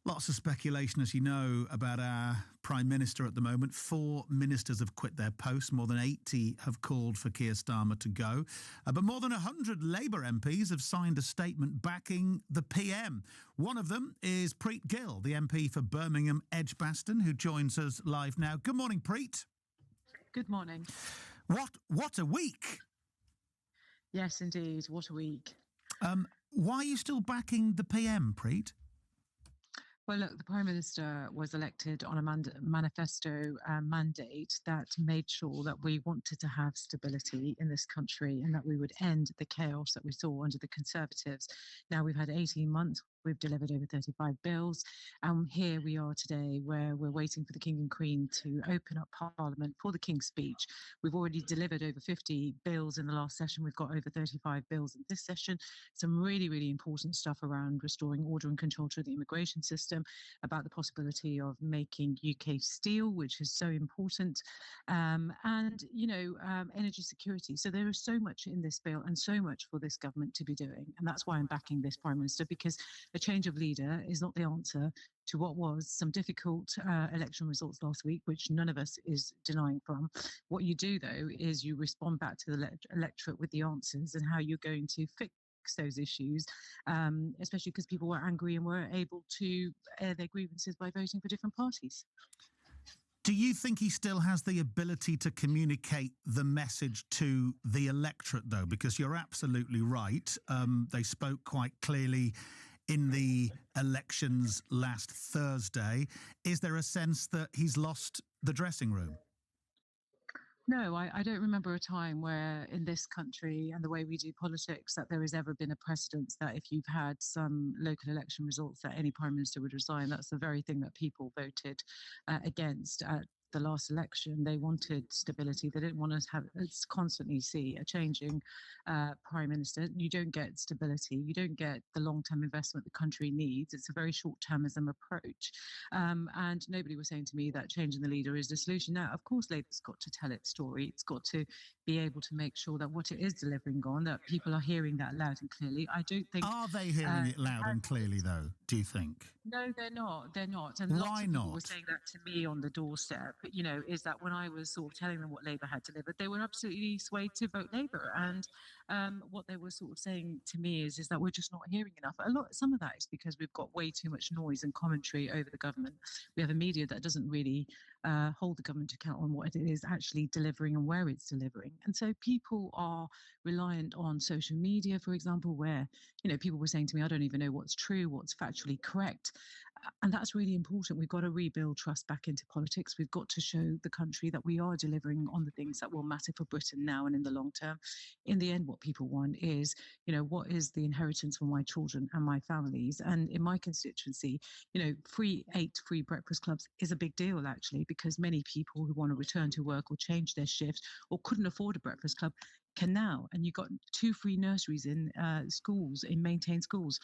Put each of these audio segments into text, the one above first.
Lots of speculation, as you know, about our Prime Minister at the moment. 4 ministers have quit their posts. More than 80 have called for Keir Starmer to go. But more than 100 Labour MPs have signed a statement backing the PM. One of them is Preet Gill, the MP for Birmingham Edgbaston, who joins us live now. Good morning, Preet. Good morning. What a week. Yes, indeed. What a week. Why are you still backing the PM, Preet? Well, look, the Prime Minister was elected on a manifesto mandate that made sure that we wanted to have stability in this country and that we would end the chaos that we saw under the Conservatives. Now, we've had 18 months. We've delivered over 35 bills. And here we are today where we're waiting for the King and Queen to open up Parliament for the King's speech. We've already delivered over 50 bills in the last session. We've got over 35 bills in this session. Some really, really important stuff around restoring order and control to the immigration system, about the possibility of making UK steel, which is so important, and, energy security. So there is so much in this bill and so much for this government to be doing. And that's why I'm backing this Prime Minister, because a change of leader is not the answer to what was some difficult election results last week, which none of us is denying from. What you do, though, is you respond back to the electorate with the answers and how you're going to fix those issues, especially because people were angry and were able to air their grievances by voting for different parties. Do you think he still has the ability to communicate the message to the electorate, though? Because you're absolutely right. They spoke quite clearly in the elections last Thursday. Is there a sense that he's lost the dressing room? No, I don't remember a time where in this country and the way we do politics that there has ever been a precedent that if you've had some local election results that any Prime Minister would resign. That's the very thing that people voted against at the last election. They wanted stability. They didn't want to constantly see a changing Prime Minister. You don't get stability. You don't get the long-term investment the country needs. It's a very short-termism approach. And nobody was saying to me that changing the leader is the solution. Now, of course, Labour's got to tell its story. It's got to be able to make sure that what it is delivering on, that people are hearing that loud and clearly. I don't think... Are they hearing it loud and clearly, though, do you think? No, they're not. They're not. And why not? People were saying that to me on the doorstep, is that when I was sort of telling them what Labour had delivered, they were absolutely swayed to vote Labour. And what they were sort of saying to me is that we're just not hearing enough. Some of that is because we've got way too much noise and commentary over the government. We have a media that doesn't really hold the government to account on what it is actually delivering and where it's delivering. And so people are reliant on social media, for example, where, people were saying to me, I don't even know what's true, what's factually correct. And that's really important. We've got to rebuild trust back into politics. We've got to show the country that we are delivering on the things that will matter for Britain now and in the long term. In the end, what people want is, what is the inheritance for my children and my families? And in my constituency, 8 free breakfast clubs is a big deal, actually, because many people who want to return to work or change their shift or couldn't afford a breakfast club can now. And you've got 2 free nurseries in schools, in maintained schools.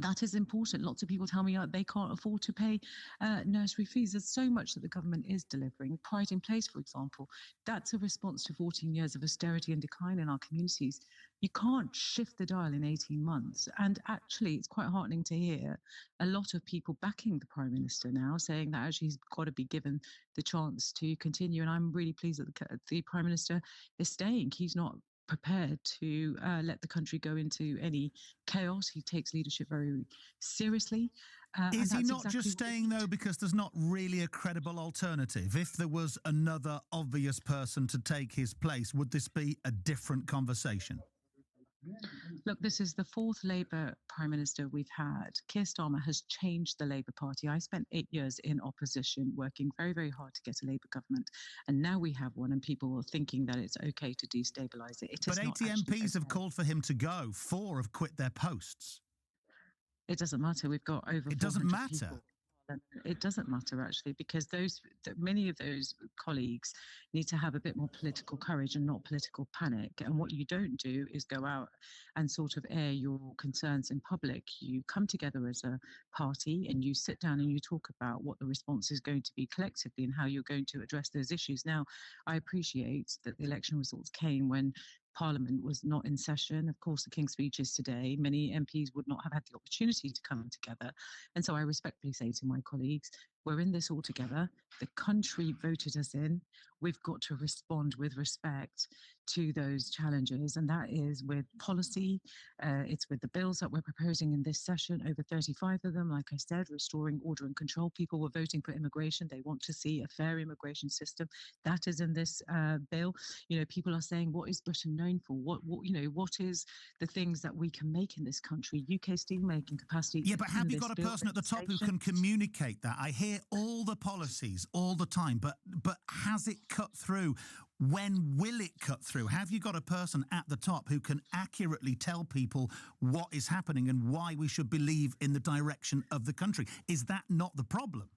That is important. Lots of people tell me they can't afford to pay nursery fees. There's so much that the government is delivering. Pride in Place, for example, that's a response to 14 years of austerity and decline in our communities. You can't shift the dial in 18 months. And actually, it's quite heartening to hear a lot of people backing the Prime Minister now, saying that actually he's got to be given the chance to continue. And I'm really pleased that the Prime Minister is staying. He's not prepared to let the country go into any chaos. He takes leadership very seriously. Is he not just staying, though, because there's not really a credible alternative? If there was another obvious person to take his place, would this be a different conversation? Look, this is the 4th Labour Prime Minister we've had. Keir Starmer has changed the Labour Party. I spent 8 years in opposition working very, very hard to get a Labour government. And now we have one and people are thinking that it's okay to destabilise it. But 80 MPs have called for him to go. 4 have quit their posts. It doesn't matter. We've got over 400 It doesn't matter. People. It doesn't matter, actually, because many of those colleagues need to have a bit more political courage and not political panic. And what you don't do is go out and sort of air your concerns in public. You come together as a party and you sit down and you talk about what the response is going to be collectively and how you're going to address those issues. Now, I appreciate that the election results came when Parliament was not in session. Of course, the King's Speech is today. Many MPs would not have had the opportunity to come together. And so I respectfully say to my colleagues, we're in this all together. The country voted us in. We've got to respond with respect to those challenges. And that is with policy. It's with the bills that we're proposing in this session, over 35 of them, like I said, restoring order and control. People were voting for immigration. They want to see a fair immigration system. That is in this bill. People are saying, what is Britain known for? What is the things that we can make in this country? UK steelmaking capacity. Yeah, but have you got a person at the top who can communicate that? I hear all the policies all the time, but has it cut through? When will it cut through? Have you got a person at the top who can accurately tell people what is happening and why we should believe in the direction of the country? Is that not the problem?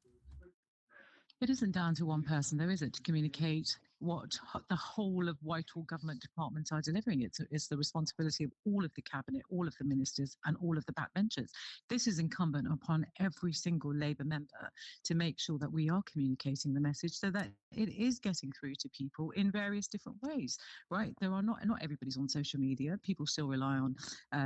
It isn't down to one person, though, is it, to communicate what the whole of Whitehall government departments are delivering? It's the responsibility of all of the cabinet, all of the ministers and all of the backbenchers. This is incumbent upon every single Labour member to make sure that we are communicating the message so that it is getting through to people in various different ways, right? There are not everybody's on social media. People still rely on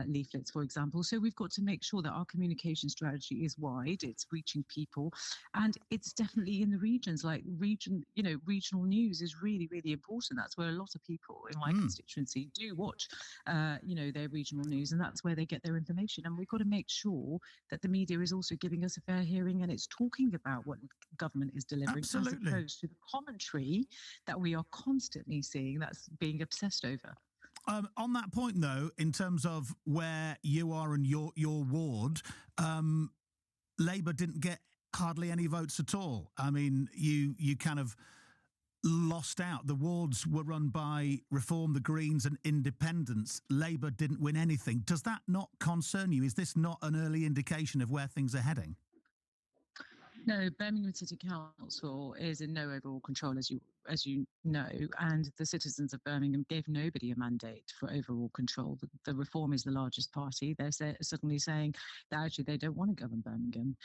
leaflets, for example. So we've got to make sure that our communication strategy is wide, it's reaching people, and it's definitely in the regions. Like regional news is really, really important. That's where a lot of people in my constituency do watch, their regional news, and that's where they get their information. And we've got to make sure that the media is also giving us a fair hearing and it's talking about what government is delivering, Absolutely, as opposed to the commentary that we are constantly seeing that's being obsessed over. On that point, though, in terms of where you are and your ward, Labour didn't get hardly any votes at all. I mean, you kind of lost out. The wards were run by Reform, the Greens and Independents. Labour didn't win anything. Does that not concern you? Is this not an early indication of where things are heading? No, Birmingham City Council is in no overall control, as you know, and the citizens of Birmingham gave nobody a mandate for overall control. The Reform is the largest party. They're suddenly saying that actually they don't want to govern Birmingham,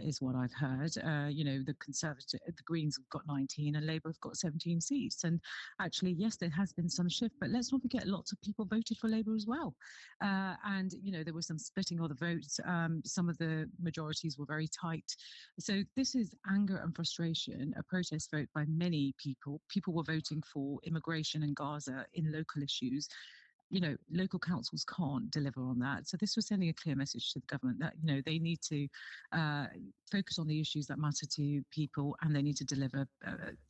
is what I've heard. The Greens have got 19 and Labour have got 17 seats. And actually, yes, there has been some shift, but let's not forget lots of people voted for Labour as well. And there was some splitting of the votes. Some of the majorities were very tight. So this is anger and frustration, a protest vote by many people. People were voting for immigration and Gaza in local issues. Local councils can't deliver on that. So this was sending a clear message to the government that, they need to focus on the issues that matter to people, and they need to deliver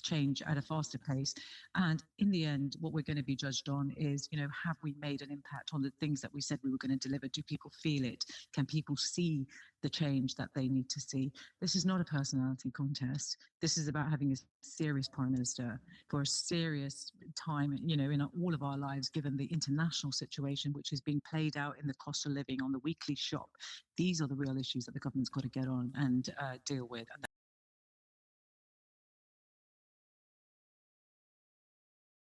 change at a faster pace. And in the end, what we're going to be judged on is, have we made an impact on the things that we said we were going to deliver? Do people feel it? Can people see the change that they need to see? This is not a personality contest. This is about having a serious Prime Minister for a serious time, in all of our lives, given the international situation, which is being played out in the cost of living on the weekly shop. These are the real issues that the government's got to get on and deal with.